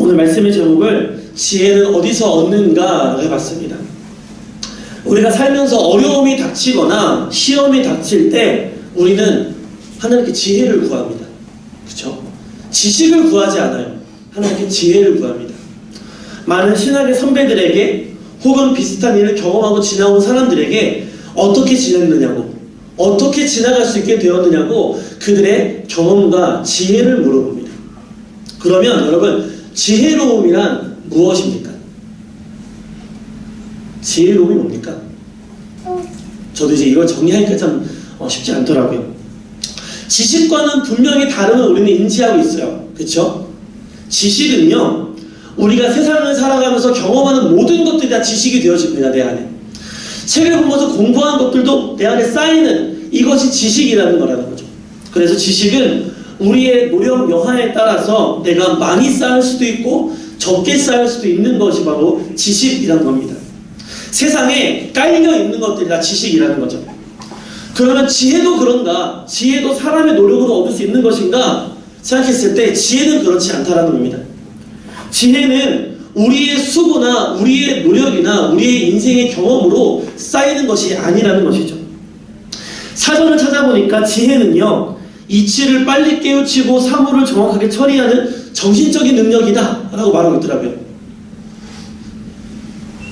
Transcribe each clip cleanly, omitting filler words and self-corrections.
오늘 말씀의 제목을 지혜는 어디서 얻는가 해봤습니다. 우리가 살면서 어려움이 닥치거나 시험이 닥칠 때 우리는 하나님께 지혜를 구합니다. 그렇죠? 지식을 구하지 않아요. 하나님께 지혜를 구합니다. 많은 신학의 선배들에게 혹은 비슷한 일을 경험하고 지나온 사람들에게 어떻게 지냈느냐고, 어떻게 지나갈 수 있게 되었느냐고 그들의 경험과 지혜를 물어봅니다. 그러면 여러분, 지혜로움이란 무엇입니까? 지혜로움이 뭡니까? 저도 이제 이걸 정리하기가 참 쉽지 않더라고요. 지식과는 분명히 다름을 우리는 인지하고 있어요. 그렇죠? 지식은요, 우리가 세상을 살아가면서 경험하는 모든 것들이 다 지식이 되어집니다. 내 안에. 책을 보면서 공부한 것들도 내 안에 쌓이는 이것이 지식이라는 거라는 거죠. 그래서 지식은 우리의 노력 여하에 따라서 내가 많이 쌓을 수도 있고 적게 쌓을 수도 있는 것이 바로 지식이라는 겁니다. 세상에 깔려 있는 것들이 다 지식이라는 거죠. 그러면 지혜도 그런가? 지혜도 사람의 노력으로 얻을 수 있는 것인가? 생각했을 때 지혜는 그렇지 않다라는 겁니다. 지혜는 우리의 수고나 우리의 노력이나 우리의 인생의 경험으로 쌓이는 것이 아니라는 것이죠. 사전을 찾아보니까 지혜는요, 이치를 빨리 깨우치고 사물을 정확하게 처리하는 정신적인 능력이다 라고 말하고 있더라고요.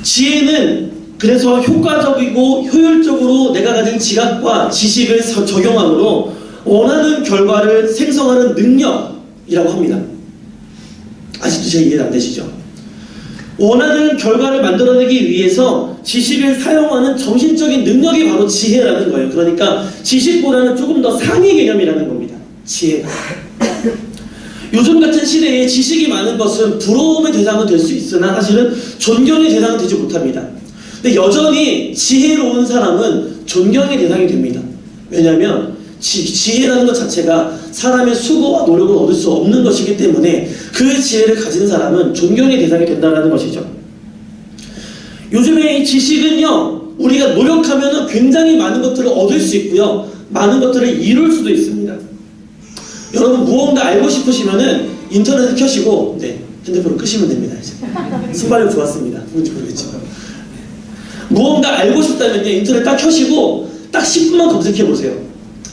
지혜는 그래서 효과적이고 효율적으로 내가 가진 지각과 지식을 적용함으로 원하는 결과를 생성하는 능력이라고 합니다. 아직도 제가 이해가 안 되시죠? 원하는 결과를 만들어내기 위해서 지식을 사용하는 정신적인 능력이 바로 지혜라는 거예요. 그러니까 지식보다는 조금 더 상위 개념이라는 겁니다. 지혜가. 요즘 같은 시대에 지식이 많은 것은 부러움의 대상은 될 수 있으나 사실은 존경의 대상은 되지 못합니다. 근데 여전히 지혜로운 사람은 존경의 대상이 됩니다. 왜냐하면 지혜라는 것 자체가 사람의 수고와 노력을 얻을 수 없는 것이기 때문에 그 지혜를 가진 사람은 존경의 대상이 된다는 것이죠. 요즘에 이 지식은요, 우리가 노력하면 굉장히 많은 것들을 얻을 수 있고요, 많은 것들을 이룰 수도 있습니다. 여러분, 무언가 알고 싶으시면은 인터넷을 켜시고, 핸드폰을 끄시면 됩니다. 이제. 순발력 좋았습니다. 뭔지 모르겠지만. 무언가 알고 싶다면요, 인터넷 딱 켜시고 딱 10분만 검색해 보세요.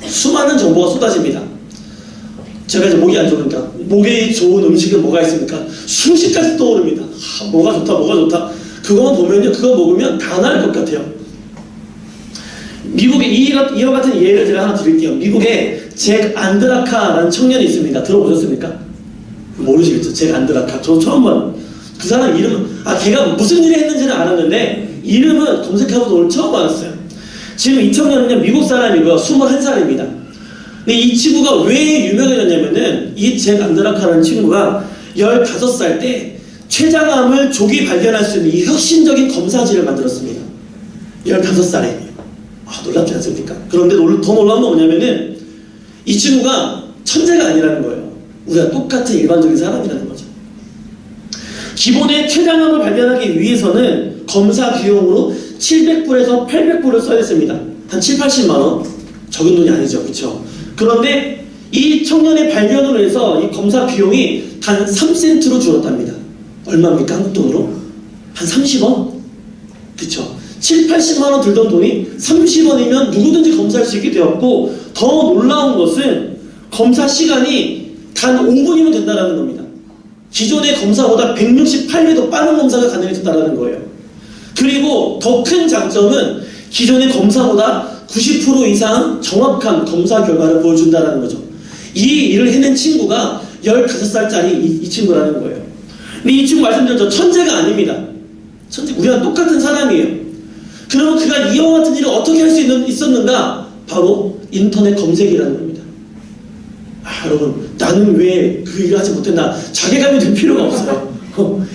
수많은 정보가 쏟아집니다. 제가 이제 목이 안 좋으니까, 목에 좋은 음식은 뭐가 있습니까? 수십 가지 떠오릅니다. 뭐가 좋다, 뭐가 좋다. 그거만 보면요, 그거 먹으면 다 나을 것 같아요. 미국에 이와 같은 예를 제가 하나 드릴게요. 미국에 잭 안드라카라는 청년이 있습니다. 들어보셨습니까? 모르시겠죠? 잭 안드라카. 저 처음 봐요. 그 사람 이름은, 걔가 무슨 일을 했는지는 알았는데 이름은 검색하고도 오늘 처음 알았어요. 지금 이 청년은요, 미국 사람이고요, 21살입니다. 근데 이 친구가 왜 유명해졌냐면은, 이 잭 안드라카라는 친구가 15살 때 췌장암을 조기 발견할 수 있는 이 혁신적인 검사지를 만들었습니다. 15살에. 놀랍지 않습니까? 그런데 더 놀라운 건 뭐냐면은, 이 친구가 천재가 아니라는 거예요. 우리가 똑같은 일반적인 사람이라는 거죠. 기본에 췌장암을 발견하기 위해서는 검사 비용으로 700불에서 800불을 써야 했습니다. 한 7, 80만원? 적은 돈이 아니죠. 그렇죠? 그런데 이 청년의 발견으로 해서 이 검사 비용이 단 3센트로 줄었답니다. 얼마입니까? 한국 돈으로? 한 30원? 그쵸? 7, 80만원 들던 돈이 30원이면 누구든지 검사할 수 있게 되었고, 더 놀라운 것은 검사 시간이 단 5분이면 된다는 겁니다. 기존의 검사보다 168배 더 빠른 검사가 가능해졌다는 거예요. 그리고 더 큰 장점은 기존의 검사보다 90% 이상 정확한 검사 결과를 보여준다는 거죠. 이 일을 해낸 친구가 15살짜리 이 친구라는 거예요. 근데 이 친구 말씀드렸죠. 천재가 아닙니다. 우리랑 똑같은 사람이에요. 그러면 그가 이와 같은 일을 어떻게 할 수 있었는가? 바로 인터넷 검색이라는 겁니다. 여러분, 나는 왜 그 일을 하지 못했나? 자괴감이 들 필요가 없어요.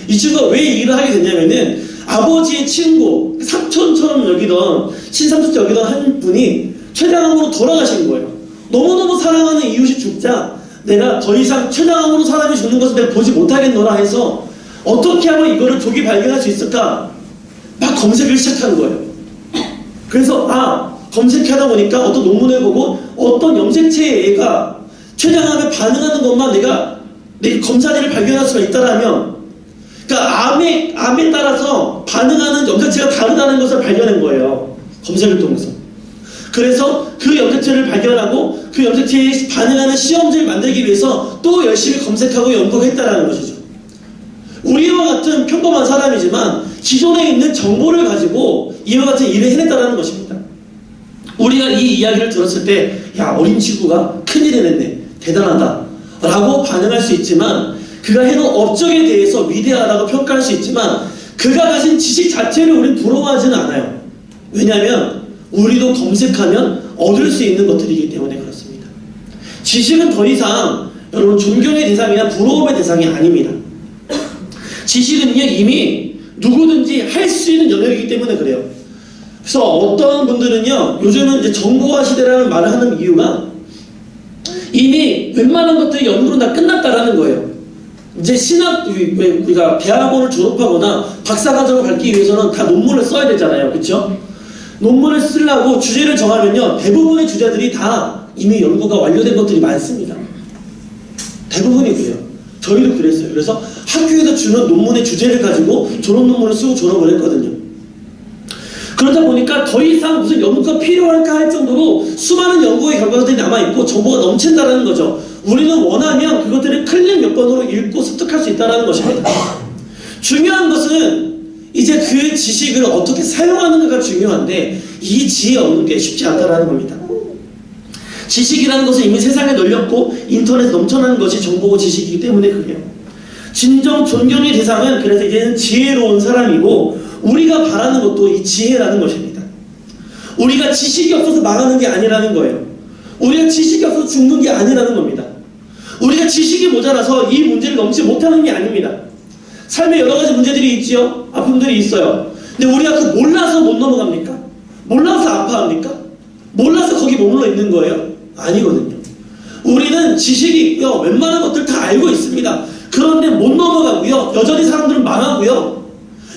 이 친구가 왜 이 일을 하게 됐냐면은, 아버지의 친구, 삼촌처럼 여기던, 친삼촌 여기던 한 분이 췌장암으로 돌아가신 거예요. 너무너무 사랑하는 이웃이 죽자 내가 더 이상 췌장암으로 사람이 죽는 것을 내가 보지 못하겠노라 해서 어떻게 하면 이거를 조기 발견할 수 있을까? 막 검색을 시작한 거예요. 그래서 검색하다 보니까 어떤 논문을 보고 어떤 염색체의 애가 췌장암에 반응하는 것만 내가 내 검사지를 발견할 수가 있다라면 그러니까 암에 따라서 반응하는 염색체가 다르다는 것을 발견한 거예요. 검색을 통해서. 그래서 그 염색체를 발견하고 그 염색체에 반응하는 시험지를 만들기 위해서 또 열심히 검색하고 연구했다는 것이죠. 우리와 같은 평범한 사람이지만 기존에 있는 정보를 가지고 이와 같은 일을 해냈다는 것입니다. 우리가 이 이야기를 들었을 때 야, 어린 친구가 큰일을 했네, 대단하다 라고 반응할 수 있지만, 그가 해놓은 업적에 대해서 위대하다고 평가할 수 있지만, 그가 가진 지식 자체를 우리는 부러워하지는 않아요. 왜냐하면 우리도 검색하면 얻을 수 있는 것들이기 때문에 그렇습니다. 지식은 더 이상 여러분 존경의 대상이나 부러움의 대상이 아닙니다. 지식은요, 이미 누구든지 할 수 있는 영역이기 때문에 그래요. 그래서 어떤 분들은요, 요즘은 이제 정보화 시대라는 말을 하는 이유가 이미 웬만한 것들이 연구는 다 끝났다라는 거예요. 이제 우리가 대학원을 졸업하거나 박사과정을 밟기 위해서는 다 논문을 써야 되잖아요. 그렇죠? 논문을 쓰려고 주제를 정하면요, 대부분의 주제들이 다 이미 연구가 완료된 것들이 많습니다. 대부분이 그래요. 저희도 그랬어요. 그래서 학교에서 주는 논문의 주제를 가지고 졸업 논문을 쓰고 졸업을 했거든요. 그러다 보니까 더 이상 무슨 연구가 필요할까 할 정도로 수많은 연구의 결과들이 남아있고 정보가 넘친다는 거죠. 우리는 원하면 그것들을 클릭 몇 번으로 읽고 습득할 수 있다는 것입니다. 중요한 것은 이제 그 지식을 어떻게 사용하는가가 중요한데, 이 지혜 얻는 게 쉽지 않다는 겁니다. 지식이라는 것은 이미 세상에 널렸고 인터넷에 넘쳐나는 것이 정보고 지식이기 때문에 그래요. 진정 존경의 대상은 그래서 이제는 지혜로운 사람이고, 우리가 바라는 것도 이 지혜라는 것입니다. 우리가 지식이 없어서 망하는 게 아니라는 거예요. 우리가 지식이 없어서 죽는 게 아니라는 겁니다. 우리가 지식이 모자라서 이 문제를 넘지 못하는 게 아닙니다. 삶에 여러 가지 문제들이 있지요. 아픔들이 있어요. 근데 우리가 그 몰라서 못 넘어갑니까? 몰라서 아파합니까? 몰라서 거기 머물러 있는 거예요? 아니거든요. 우리는 지식이 있고요, 웬만한 것들 다 알고 있습니다. 그런데 못 넘어가고요, 여전히 사람들은 망하고요,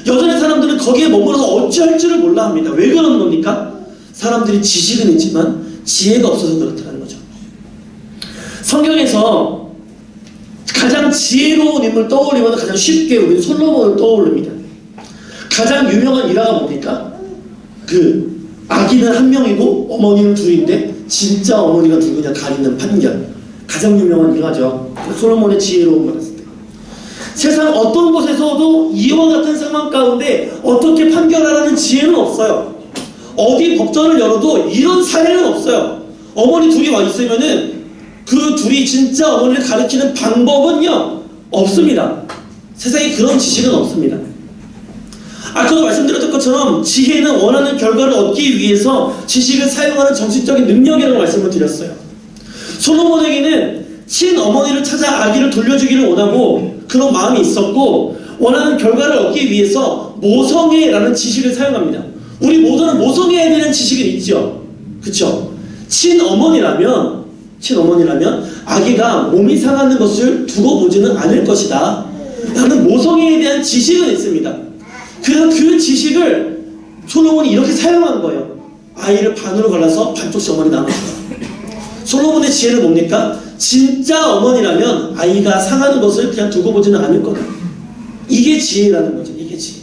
여전히 사람들은 거기에 머물러서 어찌할 줄을 몰라 합니다. 왜 그러는 겁니까? 사람들이 지식은 있지만 지혜가 없어서 그렇다는 거죠. 성경에서 가장 지혜로운 인물 떠올리면 가장 쉽게 우리는 솔로몬을 떠올립니다. 가장 유명한 일화가 뭡니까? 그 아기는 한 명이고 어머니는 둘인데 진짜 어머니가 누구냐 가리는 판결. 가장 유명한 일화죠. 솔로몬의 지혜로운 말했을 때. 세상 어떤 곳에서도 이와 같은 상황 가운데 어떻게 판결하라는 지혜는 없어요. 어디 법전을 열어도 이런 사례는 없어요. 어머니 둘이 와 있으면은 그 둘이 진짜 어머니를 가르치는 방법은요, 없습니다. 세상에 그런 지식은 없습니다. 아까도 말씀드렸던 것처럼 지혜는 원하는 결과를 얻기 위해서 지식을 사용하는 정신적인 능력이라고 말씀을 드렸어요. 솔로몬에게는 친어머니를 찾아 아기를 돌려주기를 원하고 그런 마음이 있었고, 원하는 결과를 얻기 위해서 모성애라는 지식을 사용합니다. 우리 모두는 모성애에 대한 지식은 있죠. 그쵸? 친어머니라면 아기가 몸이 상하는 것을 두고 보지는 않을 것이다 라는 모성애에 대한 지식은 있습니다. 그래서 그 지식을 솔로몬이 이렇게 사용한 거예요. 아이를 반으로 갈라서 반쪽씩 어머니 나눠주다. 솔로몬의 지혜는 뭡니까? 진짜 어머니라면 아이가 상하는 것을 그냥 두고 보지는 않을 거다. 이게 지혜라는 거죠. 이게 지혜.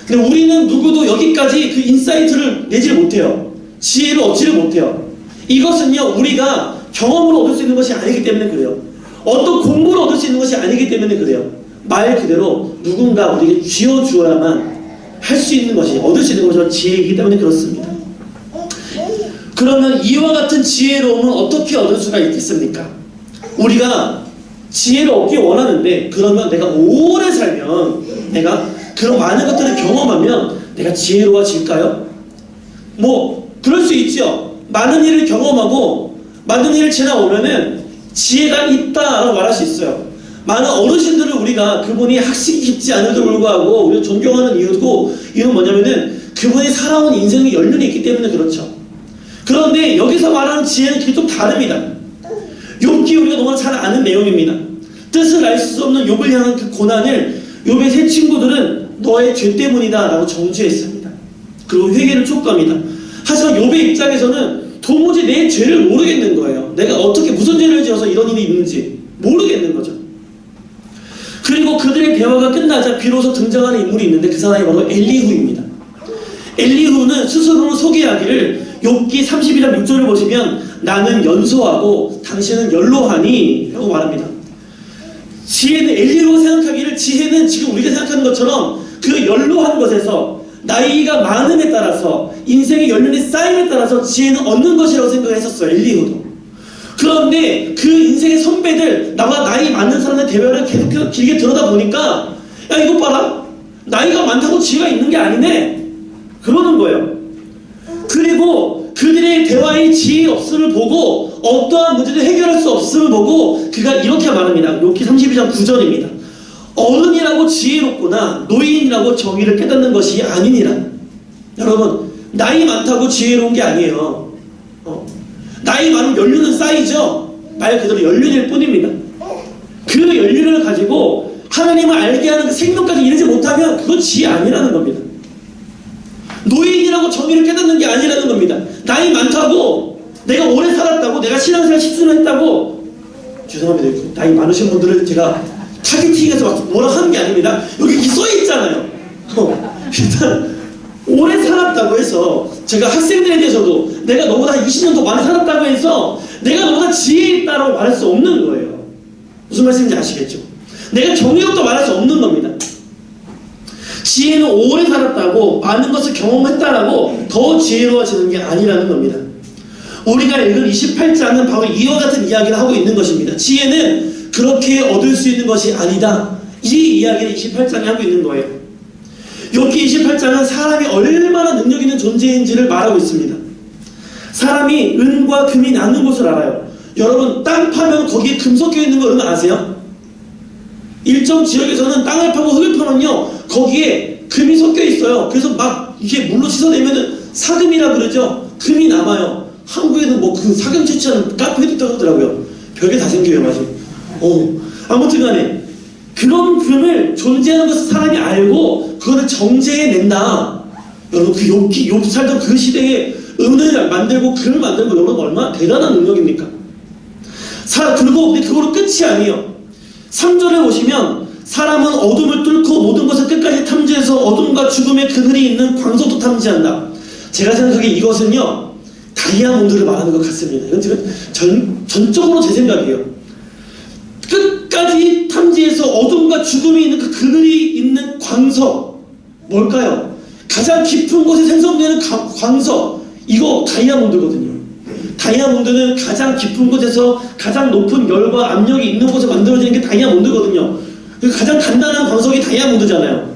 근데 우리는 누구도 여기까지 그 인사이트를 내지를 못해요. 지혜를 얻지를 못해요. 이것은요, 우리가 경험으로 얻을 수 있는 것이 아니기 때문에 그래요. 어떤 공부로 얻을 수 있는 것이 아니기 때문에 그래요. 말 그대로 누군가 우리에게 쥐어주어야만 할 수 있는 것이, 얻을 수 있는 것이 지혜이기 때문에 그렇습니다. 그러면 이와 같은 지혜로움은 어떻게 얻을 수가 있겠습니까? 우리가 지혜를 얻기 원하는데, 그러면 내가 오래 살면, 내가 그런 많은 것들을 경험하면 내가 지혜로워질까요? 뭐 그럴 수 있죠. 많은 일을 경험하고 많은 일을 지나오면은 지혜가 있다라고 말할 수 있어요. 많은 어르신들을 우리가 그분이 학식이 깊지 않음에도 불구하고 우리가 존경하는 이유는 뭐냐면은 그분이 살아온 인생의 연륜이 있기 때문에 그렇죠. 그런데 여기서 말하는 지혜는 그게 좀 다릅니다. 욥기 우리가 너무 잘 아는 내용입니다. 뜻을 알 수 없는 욥을 향한 그 고난을 욥의 세 친구들은 너의 죄 때문이다 라고 정죄했습니다. 그리고 회개를 촉구합니다. 하지만 욥의 입장에서는 도무지 내 죄를 모르겠는 거예요. 내가 어떻게 무슨 죄를 지어서 이런 일이 있는지 모르겠는 거죠. 그리고 그들의 대화가 끝나자 비로소 등장하는 인물이 있는데 그 사람이 바로 엘리후입니다. 엘리후는 스스로를 소개하기를 욥기 32장 6절을 보시면 나는 연소하고 당신은 연로하니 라고 말합니다. 지혜는 엘리후가 생각하기를 지혜는 지금 우리가 생각하는 것처럼 그 연로한 것에서 나이가 많음에 따라서 인생의 연륜이 쌓임에 따라서 지혜는 얻는 것이라고 생각했었어요. 엘리후도. 그런데 그 인생의 선배들 나와 나이 많은 사람의 대화를 계속해서 길게 들여다보니까 야 이것 봐라 나이가 많다고 지혜가 있는 게 아니네 그러는 거예요. 그리고 그들의 대화의 지혜의 없음을 보고 어떠한 문제도 해결할 수 없음을 보고 그가 이렇게 말합니다. 욥기 32장 9절입니다. 어른이라고 지혜롭구나 노인이라고 정의를 깨닫는 것이 아니니라. 여러분 나이 많다고 지혜로운 게 아니에요. 나이 많은 연륜은 쌓이죠. 말 그대로 연륜일 뿐입니다. 그 연륜을 가지고 하나님을 알게 하는 그 생명까지 이르지 못하면 그건 지혜 아니라는 겁니다. 노인이라고 정의를 깨닫는 게 아니라는 겁니다. 나이 많다고 내가 오래 살았다고 내가 신앙생활 10수년 했다고 죄송합니다. 나이 많으신 분들을 제가 타겟팅해서 막 뭐라 하는 게 아닙니다. 여기 써있잖아요. 일단 오래 살았다고 해서 제가 학생들에 대해서도 내가 너보다 20년 더 많이 살았다고 해서 내가 너보다 지혜 있다고 말할 수 없는 거예요. 무슨 말씀인지 아시겠죠? 내가 정의롭다 말할 수 없는 겁니다. 지혜는 오래 살았다고 많은 것을 경험했다라고 더 지혜로워지는 게 아니라는 겁니다. 우리가 읽은 28장은 바로 이와 같은 이야기를 하고 있는 것입니다. 지혜는 그렇게 얻을 수 있는 것이 아니다. 이 이야기를 28장에 하고 있는 거예요. 욥기 28장은 사람이 얼마나 능력 있는 존재인지를 말하고 있습니다. 사람이 은과 금이 나는 것을 알아요. 여러분 땅 파면 거기에 금 섞여 있는 거 여러분 아세요? 일정 지역에서는 땅을 파고 흙을 파면요 거기에 금이 섞여 있어요. 그래서 막 이게 물로 씻어내면은 사금이라 그러죠. 금이 남아요. 한국에는 뭐 그 사금 채취하는 카페도 있다고 하더라고요. 별게 다 생겨요, 맞아. 아무튼간에 그런 금을 존재하는 것을 사람이 알고 그거를 정제해낸다. 여러분 그 욥 살던 그 시대에 은을 만들고 금을 만들고 여러분 얼마나 대단한 능력입니까? 그리고 근데 그거로 끝이 아니에요. 3절에 보시면 사람은 어둠을 뚫고 모든 것을 끝까지 탐지해서 어둠과 죽음의 그늘이 있는 광석도 탐지한다. 제가 생각하기에 이것은요 다이아몬드를 말하는 것 같습니다. 이건 지금 전적으로 제 생각이에요. 끝까지 탐지해서 어둠과 죽음이 있는 그 그늘이 있는 광석 뭘까요? 가장 깊은 곳에 생성되는 광석 이거 다이아몬드거든요. 다이아몬드는 가장 깊은 곳에서 가장 높은 열과 압력이 있는 곳에 만들어지는 게 다이아몬드거든요. 가장 단단한 광석이 다이아몬드잖아요.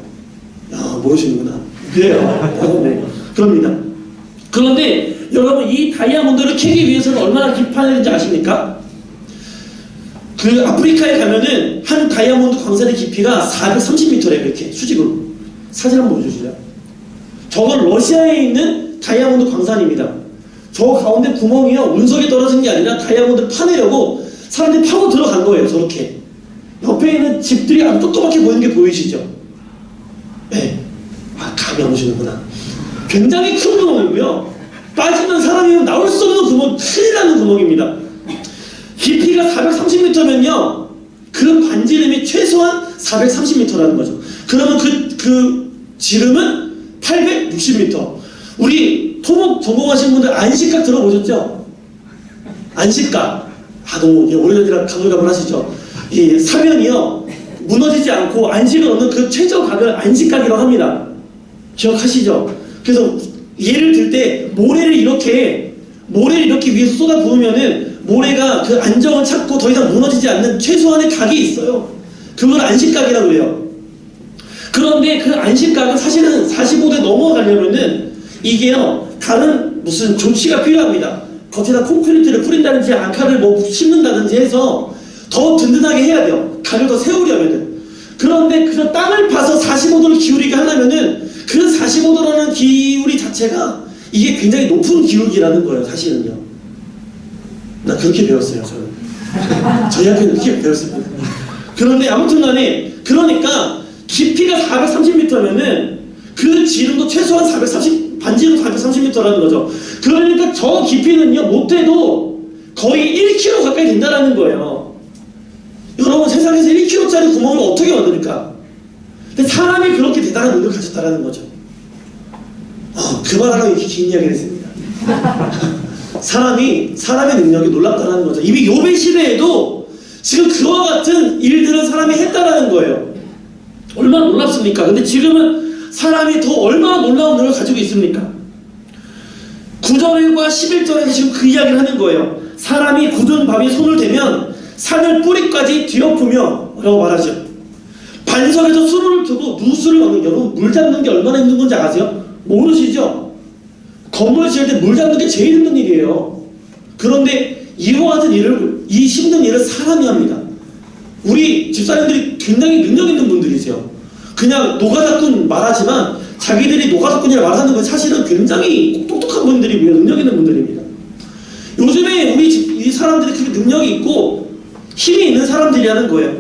야 모르시는구나. 그래요. 네, 그럽니다. 그런데 여러분 이 다이아몬드를 캐기 위해서는 얼마나 깊어야 되는지 아십니까? 그 아프리카에 가면은 한 다이아몬드 광산의 깊이가 430m래요. 이렇게 수직으로. 사진 한번 보여주시죠. 저건 러시아에 있는 다이아몬드 광산입니다. 저 가운데 구멍이요 운석이 떨어진 게 아니라 다이아몬드를 파내려고 사람들이 파고 들어간 거예요. 저렇게 옆에 있는 집들이 아주 조그맣게 보이는 게 보이시죠? 네. 감이 안 오시는구나. 굉장히 큰 구멍이고요. 빠지면 사람이 나올 수 없는 구멍, 큰일 나는 구멍입니다. 깊이가 430m면요 그 반지름이 최소한 430m라는 거죠. 그러면 그 지름은 860m. 우리 토목 전공하신 분들 안식각 들어보셨죠? 안식각 너무 오래전이라 가물가물하시죠? 이 사면이요 무너지지 않고 안식을 얻는 그 최저각을 안식각이라고 합니다. 기억하시죠? 그래서 예를 들 때 모래를 이렇게 위에서 쏟아 부으면은 모래가 그 안정을 찾고 더 이상 무너지지 않는 최소한의 각이 있어요. 그걸 안식각이라고 해요. 그런데 그 안식각은 사실은 45도 넘어가려면은 이게요 다른 무슨 조치가 필요합니다. 겉에다 콘크리트를 뿌린다든지 앙카를 뭐 심는다든지 해서 더 든든하게 해야 돼요. 각을 더 세우려면은. 그런데 그 땅을 파서 45도를 기울이게 하려면은 그 45도라는 기울이 자체가 이게 굉장히 높은 기울기라는 거예요. 사실은요. 나 그렇게 배웠어요. 저는. 저희 학교는 그렇게 배웠습니다. 그런데 아무튼 간에 그러니까 깊이가 430m면은 그 지름도 최소한 반지름 430m라는 거죠. 그러니까 저 깊이는요 못해도 거의 1km 가까이 된다라는 거예요. 여러분 세상에서 1kg짜리 구멍을 어떻게 만듭니까? 근데 사람이 그렇게 대단한 능력을 가졌다라는 거죠. 그 말하려고 이렇게 긴 이야기를 했습니다. 사람의 능력이 놀랍다는 거죠. 이미 욥의 시대에도 지금 그와 같은 일들을 사람이 했다라는 거예요. 얼마나 놀랍습니까? 근데 지금은 사람이 더 얼마나 놀라운 능력을 가지고 있습니까? 9절과 11절에서 지금 그 이야기를 하는 거예요. 사람이 굳은 밥에 손을 대면 산을 뿌리까지 뒤엎으며 라고 말하죠. 반석에서 수로를 두고 누수를 얻는, 여러분 물 잡는 게 얼마나 힘든 건지 아세요? 모르시죠? 건물 지을 때 물 잡는 게 제일 힘든 일이에요. 그런데 이와 같은 일을, 이 힘든 일을 사람이 합니다. 우리 집사님들이 굉장히 능력 있는 분들이세요. 그냥 노가다꾼 말하지만 자기들이 노가다꾼이라 말하는 건 사실은 굉장히 똑똑한 분들이고요. 능력 있는 분들입니다. 요즘에 이 사람들이 그렇게 능력이 있고 힘이 있는 사람들이라는 거예요.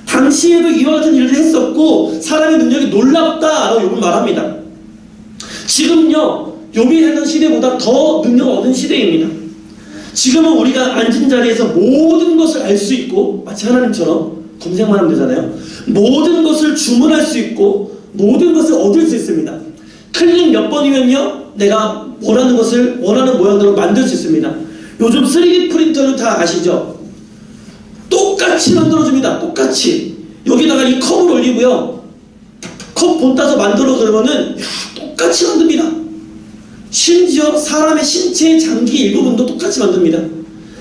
당시에도 이와 같은 일을 했었고 사람의 능력이 놀랍다라고 욥은 말합니다. 지금요, 욥이 살던 시대보다 더 능력을 얻은 시대입니다. 지금은 우리가 앉은 자리에서 모든 것을 알 수 있고, 마치 하나님처럼 검색만 하면 되잖아요. 모든 것을 주문할 수 있고 모든 것을 얻을 수 있습니다. 클릭 몇 번이면요 내가 원하는 것을 원하는 모양대로 만들 수 있습니다. 요즘 3D 프린터는 다 아시죠? 똑같이 만들어줍니다. 똑같이. 여기다가 이 컵을 올리고요, 컵 본 따서 만들어 그러면은 똑같이 만듭니다. 심지어 사람의 신체의 장기 일부분도 똑같이 만듭니다.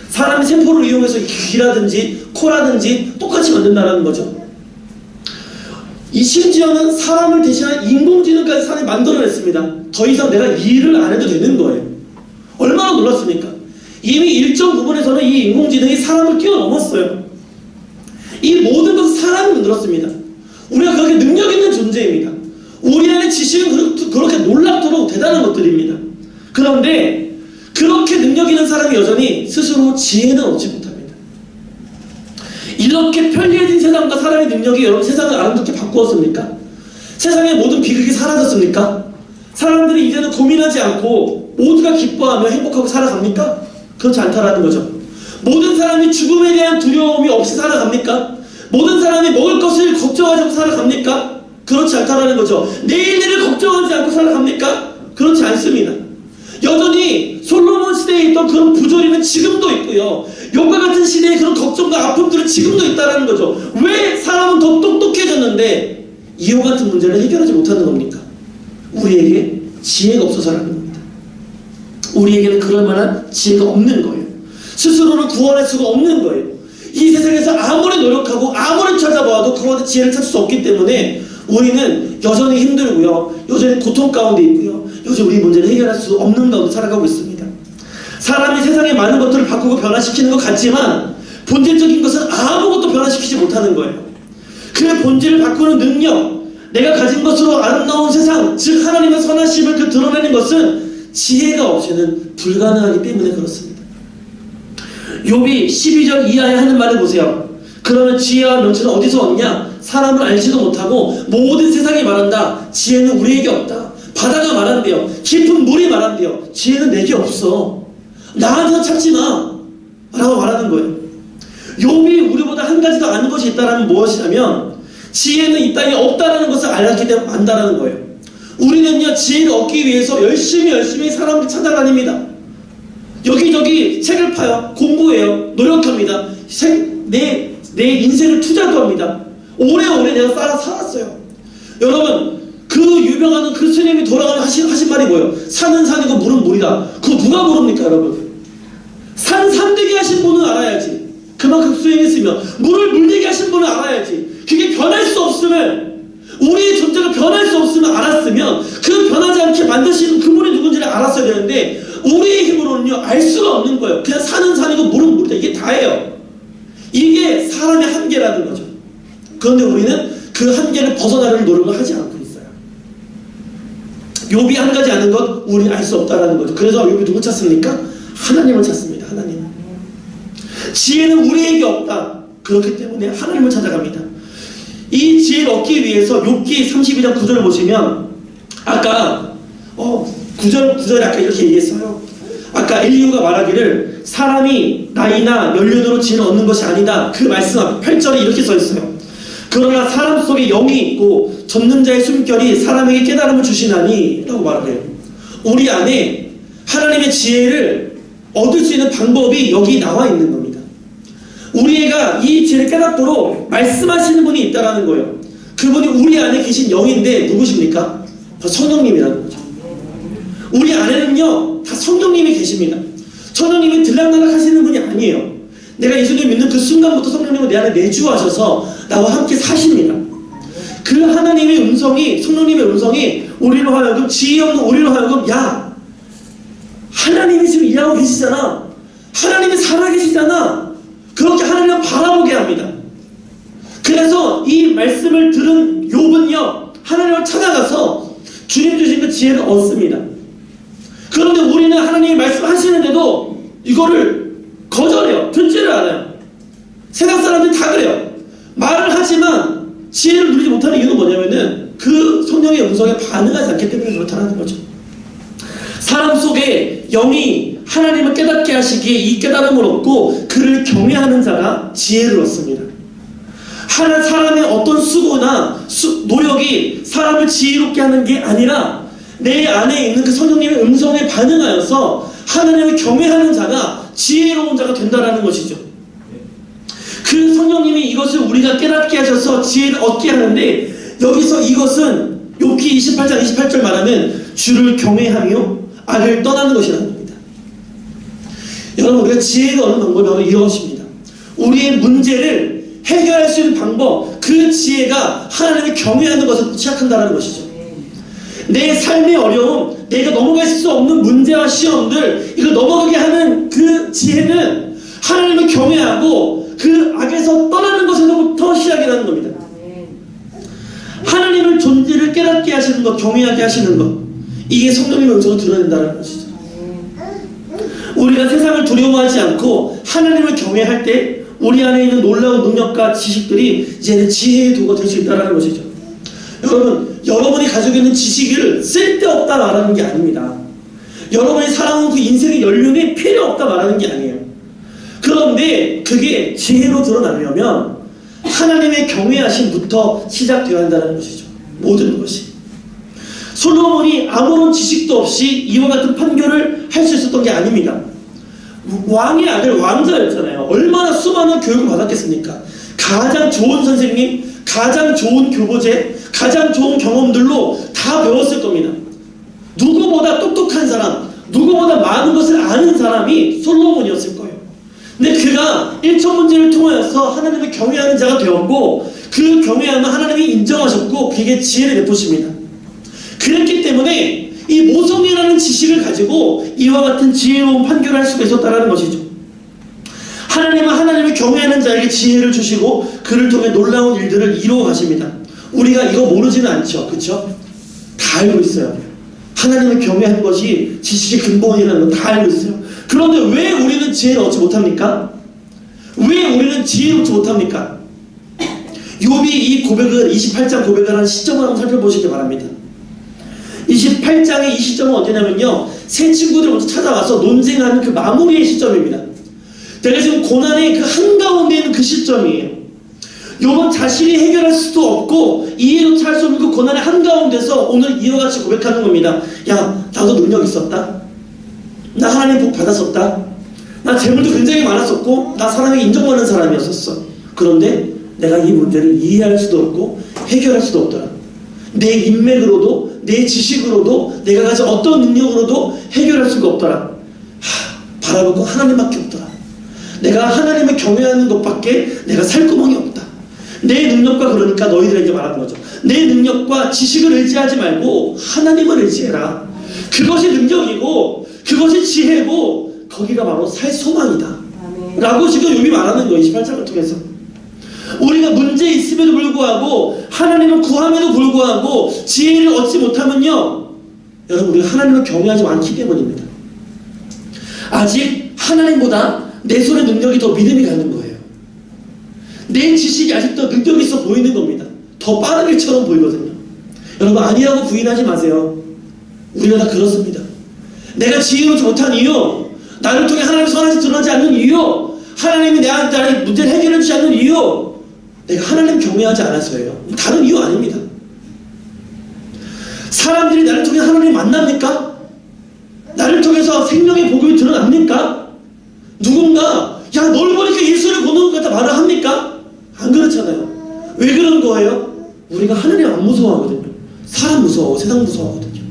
사람의 세포를 이용해서 귀라든지 코라든지 똑같이 만든다는 거죠. 이 심지어는 사람을 대신한 인공지능까지 사람이 만들어냈습니다. 더 이상 내가 일을 안 해도 되는 거예요. 얼마나 놀랐습니까? 이미 일정 부분에서는 이 인공지능이 사람을 뛰어넘었어요. 이 모든 것은 사람이 만들었습니다. 우리가 그렇게 능력 있는 존재입니다. 우리 안에 지식은 그렇게 놀랍도록 대단한 것들입니다. 그런데 그렇게 능력 있는 사람이 여전히 스스로 지혜는 얻지 못합니다. 이렇게 편리해진 세상과 사람의 능력이 여러분 세상을 아름답게 바꾸었습니까? 세상의 모든 비극이 사라졌습니까? 사람들이 이제는 고민하지 않고 모두가 기뻐하며 행복하고 살아갑니까? 그렇지 않다라는 거죠. 모든 사람이 죽음에 대한 두려움이 없이 살아갑니까? 모든 사람이 먹을 것을 걱정하지 않고 살아갑니까? 그렇지 않다라는 거죠. 내일 일을 걱정하지 않고 살아갑니까? 그렇지 않습니다. 여전히 솔로몬 시대에 있던 그런 부조리는 지금도 있고요, 욥과 같은 시대의 그런 걱정과 아픔들은 지금도 있다는 거죠. 왜 사람은 더 똑똑해졌는데 이와 같은 문제를 해결하지 못하는 겁니까? 우리에게 지혜가 없어서라는 겁니다. 우리에게는 그럴 만한 지혜가 없는 거예요. 스스로를 구원할 수가 없는 거예요. 이 세상에서 아무리 노력하고 아무리 찾아봐도 그와같은 지혜를 찾을 수 없기 때문에 우리는 여전히 힘들고요, 여전히 고통 가운데 있고요, 요즘 우리 문제를 해결할 수 없는 가운데 살아가고 있습니다. 사람이 세상의 많은 것들을 바꾸고 변화시키는 것 같지만 본질적인 것은 아무것도 변화시키지 못하는 거예요. 그 본질을 바꾸는 능력, 내가 가진 것으로 아름다운 세상, 즉 하나님의 선하심을 그 드러내는 것은 지혜가 없이는 불가능하기 때문에 그렇습니다. 욥이 12절 이하에 하는 말을 보세요. 그러면 지혜와 명철은 어디서 얻냐? 사람을 알지도 못하고 모든 세상이 말한다. 지혜는 우리에게 없다. 바다가 말한대요. 깊은 물이 말한대요. 지혜는 내게 없어. 나한테는 찾지 마 라고 말하는 거예요. 욥이 우리보다 한 가지 더 아는 것이 있다면 무엇이냐면 지혜는 이 땅에 없다라는 것을 알았기 때문에 안다라는 거예요. 우리는요, 지혜를 얻기 위해서 열심히 사람들 찾아다닙니다. 여기저기 책을 파요. 공부해요. 노력합니다. 내 인생을 투자도 합니다. 오래오래 내가 살았어요. 여러분, 그 유명한 그 스님이 돌아가면 하신 말이 뭐예요? 산은 산이고 물은 물이다. 그거 누가 모릅니까, 여러분? 산되게 하신 분은 알아야지. 그만큼 수행했으면. 물을 물되게 하신 분은 알아야지. 그게 변할 수 없음을, 우리의 존재가 변할 수 없음을 알았으면 그 변하지 않게 만드시는 그분이 누군지를 알았어야 되는데 우리의 힘으로는요 알 수가 없는 거예요. 그냥 산은 산이고 물은 물이다. 이게 다예요. 이게 사람의 한계라는 거죠. 그런데 우리는 그 한계를 벗어나려는 노력을 하지 않고 있어요. 욥이 한 가지 아는 것, 우리는 알 수 없다라는 거죠. 그래서 욥이 누구 찾습니까? 하나님을 찾습니다. 하나님. 지혜는 우리에게 없다. 그렇기 때문에 하나님을 찾아갑니다. 이 지혜를 얻기 위해서 욥기 32장 9절을 보시면 아까 9절에 아까 이렇게 얘기했어요. 아까 엘리후가 말하기를 사람이 나이나 연륜으로 지혜를 얻는 것이 아니다. 그 말씀 앞 8절에 이렇게 써 있어요. 그러나 사람 속에 영이 있고 전능자의 숨결이 사람에게 깨달음을 주시나니 라고 말을 해요. 우리 안에 하나님의 지혜를 얻을 수 있는 방법이 여기 나와 있는 겁니다. 우리가 이 지혜를 깨닫도록 말씀하시는 분이 있다는 거예요. 그분이 우리 안에 계신 영인데 누구십니까? 바로 성령님이라는 거죠. 우리 안에는요 다 성령님이 계십니다. 성령님이 들락날락 하시는 분이 아니에요. 내가 예수님 믿는 그 순간부터 성령님은 내 안에 내주하셔서 나와 함께 사십니다. 그 하나님의 음성이, 성령님의 음성이 우리로 하여금, 지혜 없는 우리로 하여금, 야 하나님이 지금 일하고 계시잖아, 하나님이 살아계시잖아, 그렇게 하나님을 바라보게 합니다. 그래서 이 말씀을 들은 욥은요 하나님을 찾아가서 주님 주신 그 지혜를 얻습니다. 그런데 우리는 하나님이 말씀하시는데도 이거를 거절해요. 듣지를 않아요. 세상 사람들이 다 그래요. 말을 하지만 지혜를 누리지 못하는 이유는 뭐냐면은 그 성령의 음성에 반응하지 않기 때문에 그렇다는 거죠. 사람 속에 영이 하나님을 깨닫게 하시기에 이 깨달음을 얻고 그를 경외하는 자가 지혜를 얻습니다. 사람의 어떤 수고나 노력이 사람을 지혜롭게 하는 게 아니라 내 안에 있는 그 성령님의 음성에 반응하여서 하나님을 경외하는 자가 지혜로운 자가 된다는 것이죠. 그 성령님이 이것을 우리가 깨닫게 하셔서 지혜를 얻게 하는데, 여기서 이것은 욥기 28장 28절 말하는 주를 경외하며 악을 떠나는 것이라는 겁니다. 여러분, 우리가 지혜를 얻는 방법이 바로 이것입니다. 우리의 문제를 해결할 수 있는 방법, 그 지혜가 하나님을 경외하는 것을 시작한다는 것이죠. 내 삶의 어려움, 내가 넘어갈 수 없는 문제와 시험들, 이걸 넘어가게 하는 그 지혜는 하나님을 경외하고 그 악에서 떠나는 것에서부터 시작이라는 겁니다. 하나님의 존재를 깨닫게 하시는 것, 경외하게 하시는 것, 이게 성령님의 음성을 드러낸다는 것이죠. 우리가 세상을 두려워하지 않고 하나님을 경외할 때 우리 안에 있는 놀라운 능력과 지식들이 이제는 지혜의 도구가 될 수 있다는 것이죠. 여러분, 여러분이 가지고 있는 지식을 쓸데없다 말하는 게 아닙니다. 여러분이 살아온 그 인생의 연륜이 필요 없다 말하는 게 아니에요. 그런데 그게 지혜로 드러나려면 하나님의 경외하심부터 시작되어야 한다는 것이죠. 모든 것이. 솔로몬이 아무런 지식도 없이 이와 같은 판결을 할 수 있었던 게 아닙니다. 왕의 아들 왕자였잖아요. 얼마나 수많은 교육을 받았겠습니까? 가장 좋은 선생님, 가장 좋은 교보제, 가장 좋은 경험들로 다 배웠을 겁니다. 누구보다 똑똑한 사람, 누구보다 많은 것을 아는 사람이 솔로몬이었을 거예요. 근데 그가 1,000문제를 통하여서 하나님을 경외하는 자가 되었고, 그 경외함을 하나님이 인정하셨고 그에게 지혜를 베푸십니다. 그랬기 때문에 이 모성이라는 지식을 가지고 이와 같은 지혜로운 판결을 할 수가 있었다는 것이죠. 하나님은 하나님을 경외하는 자에게 지혜를 주시고 그를 통해 놀라운 일들을 이루어 가십니다. 우리가 이거 모르지는 않죠. 그렇죠? 다 알고 있어요. 하나님을 경외하는 것이 지식의 근본이라는 거 다 알고 있어요. 그런데 왜 우리는 지혜를 얻지 못합니까? 왜 우리는 지혜롭지 못합니까? 욥이 이 고백을, 28장 고백을 한 시점을 한번 살펴보시기 바랍니다. 28장의 이 시점은 언제냐면요, 세 친구들 먼저 찾아와서 논쟁하는 그 마무리의 시점입니다. 내가 지금 고난의 그 한가운데 있는 그 시점이에요. 욥은 자신이 해결할 수도 없고 이해조차 할 수 없는 그 고난의 한가운데서 오늘 이와 같이 고백하는 겁니다. 야, 나도 능력 있었다. 나 하나님 복 받았었다. 나 재물도 굉장히 많았었고 나 사람에게 인정받는 사람이었었어. 그런데 내가 이 문제를 이해할 수도 없고 해결할 수도 없더라. 내 인맥으로도 내 지식으로도 내가 가진 어떤 능력으로도 해결할 수가 없더라. 바라볼 건 하나님밖에 없더라. 내가 하나님을 경외하는 것밖에 내가 살 구멍이 없다. 내 능력과, 그러니까 너희들에게 말하는 거죠. 내 능력과 지식을 의지하지 말고 하나님을 의지해라. 그것이 능력이고 그것이 지혜고 거기가 바로 살 소망이다. 라고 지금 욥이 말하는 거예요. 28장을 통해서. 우리가 문제 있음에도 불구하고 하나님을 구함에도 불구하고 지혜를 얻지 못하면요, 여러분, 우리가 하나님을 경외하지 않기 때문입니다. 아직 하나님보다 내 손에 능력이 더 믿음이 가는 거예요. 내 지식이 아직 더 능력이 있어 보이는 겁니다. 더 빠른 일처럼 보이거든요. 여러분, 아니라고 부인하지 마세요. 우리가 다 그렇습니다. 내가 지혜롭지 못한 이유, 나를 통해 하나님의 선하심이 드러나지 않는 이유, 하나님이 나의 문제를 해결해 주지 않는 이유, 내가 하나님 경외하지 않아서예요. 다른 이유 아닙니다. 사람들이 나를 통해 하나님 만납니까? 나를 통해서 생명의 복음이 드러납니까? 누군가 야 널 보니까 예수를 보는 것 같다 말을 합니까? 안 그렇잖아요. 왜 그런 거예요? 우리가 하나님 안 무서워하거든요. 사람 무서워, 세상 무서워하거든요.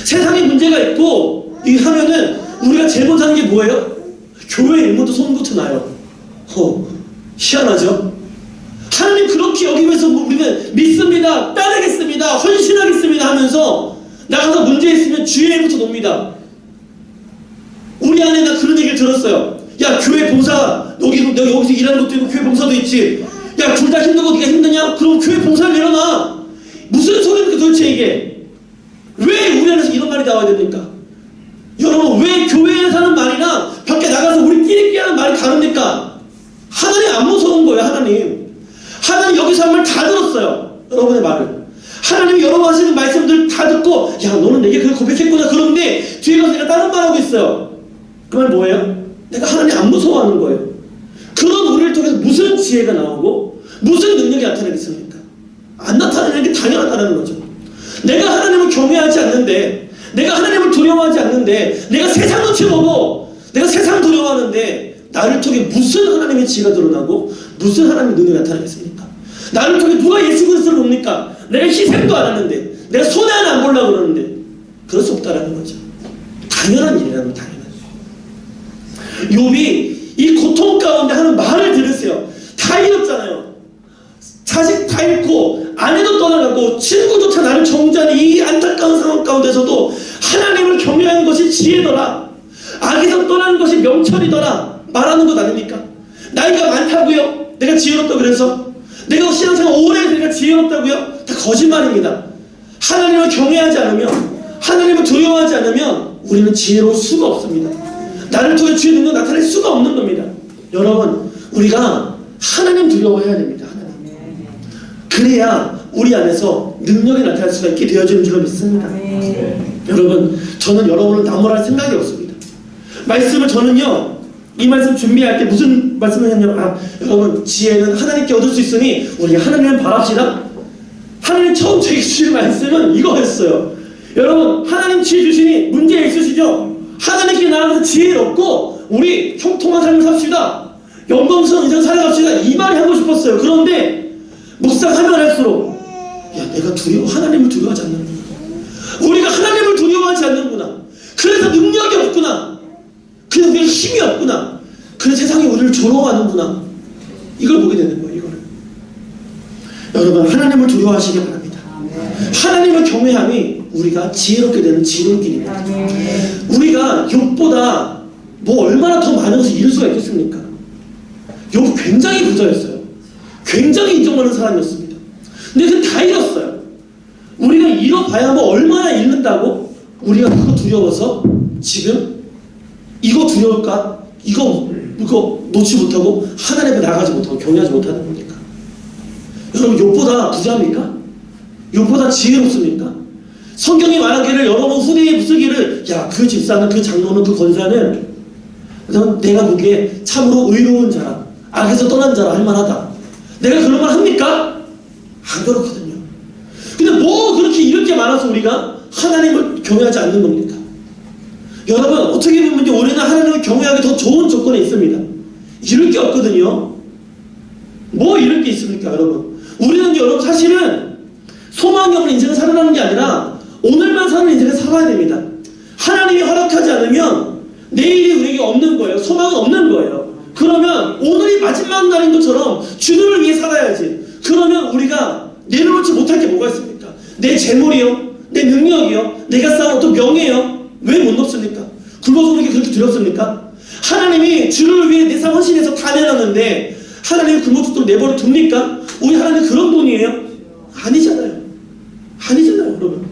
세상에 문제가 있고 이 하면은 우리가 제일 못하는 게 뭐예요? 교회 일부터 손부터 나요. 희한하죠? 하나님 그렇게 여기면서 우리는 믿습니다, 따르겠습니다, 헌신하겠습니다 하면서 나가서 문제 있으면 주의 일부터 놉니다. 우리 안에 나 그런 얘기를 들었어요. 야 교회 봉사 여기서 일하는 것도 있고 교회 봉사도 있지. 야 둘 다 힘들고 네가 힘드냐? 그럼 교회 봉사를 내려놔. 무슨 소리입니까 도대체 이게? 왜 우리 안에서 이런 말이 나와야 됩니까? 여러분 왜 교회에 사는 말이나 밖에 나가서 우리끼리 하는 말이 다릅니까? 하나님 안 무서운 거예요. 하나님 여기서 한 말 다 들었어요. 여러분의 말을. 하나님이 여러분 하시는 말씀들 다 듣고 야 너는 내게 그걸 고백했구나. 그런데 뒤에 가서 내가 다른 말 하고 있어요. 그 말 뭐예요? 내가 하나님 안 무서워하는 거예요. 그런 우리를 통해서 무슨 지혜가 나오고 무슨 능력이 나타나겠습니까? 안 나타나는 게 당연하다는 거죠. 내가 하나님을 경외하지 않는데, 내가 하나님을 두려워하지 않는데, 내가 세상 눈치 보고 내가 세상 두려워하는데 나를 통해 무슨 하나님의 지혜가 드러나고 무슨 하나님의 능력이 나타나겠습니까? 나를 통해 누가 예수 그리스도를 봅니까? 내가 희생도 안 하는데, 내가 손해 하나 안 보려고 그러는데 그럴 수 없다라는 거죠. 당연한 일이라는 거예요. 욥이 이 고통 가운데 하는 말을 들으세요. 다 잃었잖아요. 자식 다 잃고 아내도 떠나가고 친구조차 나를 정죄하는 이 안타까운 상황 가운데서도 하나님을 경외하는 것이 지혜더라, 악에서 떠나는 것이 명철이더라 말하는 것 아닙니까? 나이가 많다고요? 내가 지혜롭다고 그래서? 내가 신앙생활 오래 해서 내가 지혜롭다고요? 다 거짓말입니다. 하나님을 경외하지 않으면, 하나님을 두려워하지 않으면 우리는 지혜로울 수가 없습니다. 나를 통해 주의 능력 나타낼 수가 없는 겁니다. 여러분 우리가 하나님 두려워해야 됩니다. 하나님. 그래야 우리 안에서 능력이 나타날 수가 있게 되어지는 줄로 믿습니다. 여러분 저는 여러분을 나무랄 생각이 없습니다. 말씀을 저는요 이 말씀 준비할 때 무슨 말씀을 했냐면 여러분 지혜는 하나님께 얻을 수 있으니 우리가 하나님을 바랍시다. 하나님 처음 저에게 주신 말씀은 이거였어요. 여러분 하나님 지혜 주시니 문제 있으시죠? 하나님께 나아가서 지혜를 얻고 우리 형통한 삶을 삽시다. 영광스러운 인생 살아갑시다. 이 말이 하고 싶었어요. 그런데 묵상하면 할수록 내가 하나님을 두려워하지 않는구나. 우리가 하나님을 두려워하지 않는구나. 그래서 능력이 없구나. 그래서 우리가 힘이 없구나. 그래서 세상이 우리를 조롱하는구나. 이걸 보게 되는 거예요. 이거를. 여러분 하나님을 두려워하시기 바랍니다. 하나님을 경외함이 우리가 지혜롭게 되는 지혜로운 길입니다. 우리가 욥보다 뭐 얼마나 더 많은 것을 잃을 수가 있겠습니까? 욥 굉장히 부자였어요. 굉장히 인정받는 사람이었습니다. 근데 그 다 잃었어요. 우리가 잃어봐야 뭐 얼마나 잃는다고 우리가 그거 두려워서 지금 이거 두려울까? 이거 놓지 못하고 하나님 앞에 나가지 못하고 경외하지 못하는 겁니까? 여러분 욥보다 부자입니까? 욥보다 지혜롭습니까? 성경이 말하기를 여러분 후대에 쓰기를 그 집사는 그 장로는 그 권사는 내가 보기에 참으로 의로운 자라, 악에서 떠난 자라 할 만하다. 내가 그런 말 합니까? 안 그렇거든요. 근데 뭐 그렇게 이렇게 많아서 우리가 하나님을 경외하지 않는 겁니까? 여러분 어떻게 보면 우리는 하나님을 경외하기 더 좋은 조건에 있습니다. 이럴 게 없거든요. 뭐 이럴 게 있습니까 여러분? 우리는 여러분 사실은 소망이 없는 인생을 살아가는 게 아니라 오늘만 사는 인생을 살아야 됩니다. 하나님이 허락하지 않으면 내일이 우리에게 없는 거예요. 소망은 없는 거예요. 그러면 오늘이 마지막 날인 것처럼 주님을 위해 살아야지. 그러면 우리가 내려놓지 못할 게 뭐가 있습니까? 내 재물이요? 내 능력이요? 내가 쌓은 어떤 명예요? 왜 못 놓습니까? 굴러서 우리에게 그렇게 두렵습니까? 하나님이 주를 위해 내 삶 헌신해서 다 내놨는데 하나님이 굴러서 내버려 둡니까? 우리 하나님 그런 분이에요? 아니잖아요. 여러분.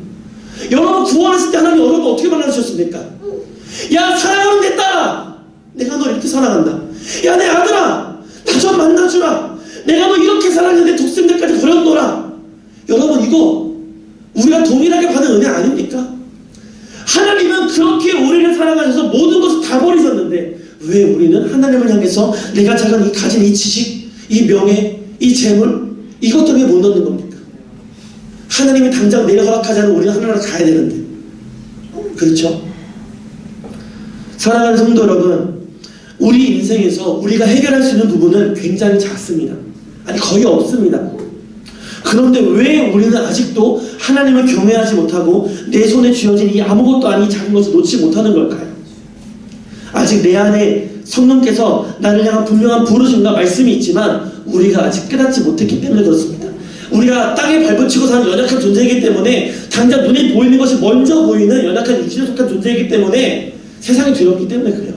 여러분 구원하실 때 하나님 여러분 어떻게 만나주셨습니까? 야 사랑하는 내 딸아, 내가 너 이렇게 사랑한다. 야 내 아들아, 나 좀 만나주라. 내가 너 이렇게 사랑했는데 독생들까지 버렸노라. 여러분 이거 우리가 동일하게 받은 은혜 아닙니까? 하나님은 그렇게 우리를 사랑하셔서 모든 것을 다 버리셨는데 왜 우리는 하나님을 향해서 내가 가진 이 지식, 이 명예, 이 재물 이것들을 왜 못 넣는 겁니까? 하나님이 당장 내려 허락하지 않으면 우리는 하나님을 가야 되는데. 그렇죠? 사랑하는 성도 여러분, 우리 인생에서 우리가 해결할 수 있는 부분은 굉장히 작습니다. 아니 거의 없습니다. 그런데 왜 우리는 아직도 하나님을 경외하지 못하고 내 손에 쥐어진 이 아무것도 아닌 작은 것을 놓지 못하는 걸까요? 아직 내 안에 성령께서 나를 향한 분명한 부르심과 말씀이 있지만 우리가 아직 깨닫지 못했기 때문에 그렇습니다. 우리가 땅에 발붙이고 사는 연약한 존재이기 때문에 당장 눈에 보이는 것이 먼저 보이는 연약한 육신에 속한 존재이기 때문에 세상이 두렵기 때문에 그래요.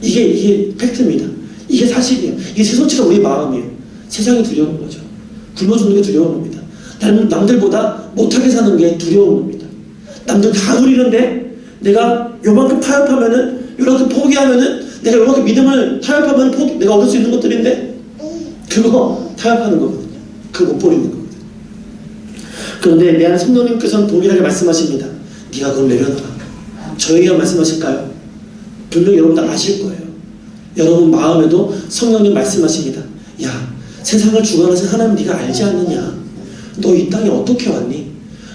이게 팩트입니다. 이게 사실이에요. 이게 최소치가 우리의 마음이에요. 세상이 두려운 거죠. 굶어 죽는 게 두려운 겁니다. 남들보다 못하게 사는 게 두려운 겁니다. 남들 다 누리는데 내가 요만큼 타협하면은, 요만큼 포기하면은, 내가 요만큼 믿음을 타협하면 내가 얻을 수 있는 것들인데 그거 타협하는 거거든요. 그거 못 버리는 거거든요. 그런데 내 안에 성령님께서는 동일하게 말씀하십니다. 네가 그걸 내려놔라. 저에게 말씀하실까요? 분명히 여러분들 아실 거예요. 여러분 마음에도 성령님 말씀하십니다. 야, 세상을 주관하신 하나님 네가 알지 않느냐? 너 이 땅에 어떻게 왔니?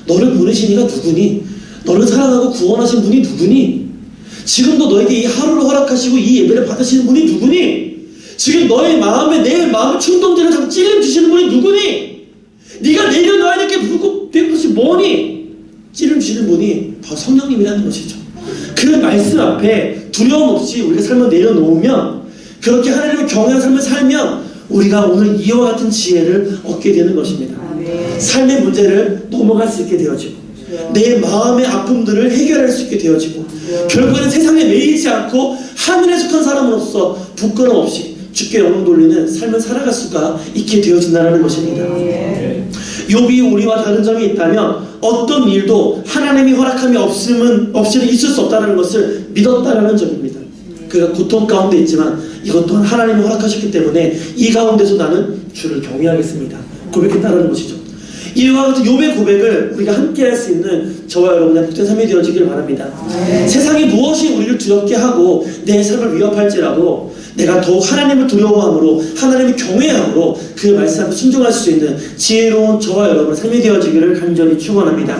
너를 보내신 이가 누구니? 너를 사랑하고 구원하신 분이 누구니? 지금도 너에게 이 하루를 허락하시고 이 예배를 받으시는 분이 누구니? 지금 너의 마음에 내 마음의 충동들을 자꾸 찔림 주시는 분이 누구니? 네가 내려놔야 될 것이 뭐니? 찔림 주시는 분이 바로 성령님이라는 것이죠. 그 말씀 앞에 두려움 없이 우리가 삶을 내려놓으면, 그렇게 하나님을 경외하는 삶을 살면 우리가 오늘 이와 같은 지혜를 얻게 되는 것입니다. 삶의 문제를 넘어갈 수 있게 되어지고 내 마음의 아픔들을 해결할 수 있게 되어지고 결국에는 세상에 매이지 않고 하늘에 속한 사람으로서 부끄럼 없이 주께 영광 돌리는 삶을 살아갈 수가 있게 되어진다는 것입니다. 욥이 우리와 다른 점이 있다면 어떤 일도 하나님이 허락함이 없이는 있을 수 없다는 것을 믿었다는 점입니다. 그가 고통 가운데 있지만 이것 또한 하나님이 허락하셨기 때문에 이 가운데서 나는 주를 경외하겠습니다. 고백했다는 것이죠. 이와 같은 욥의 고백을 우리가 함께 할 수 있는 저와 여러분의 복된 삶이 되어지길 바랍니다. 세상이 무엇이 우리를 두렵게 하고 내 삶을 위협할지라도 내가 더욱 하나님을 두려워함으로, 하나님을 경외함으로 그 말씀 앞에 순종할 수 있는 지혜로운 저와 여러분의 삶이 되어지기를 간절히 축원합니다.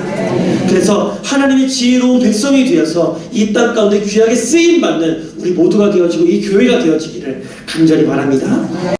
그래서 하나님의 지혜로운 백성이 되어서 이 땅 가운데 귀하게 쓰임받는 우리 모두가 되어지고 이 교회가 되어지기를 간절히 바랍니다.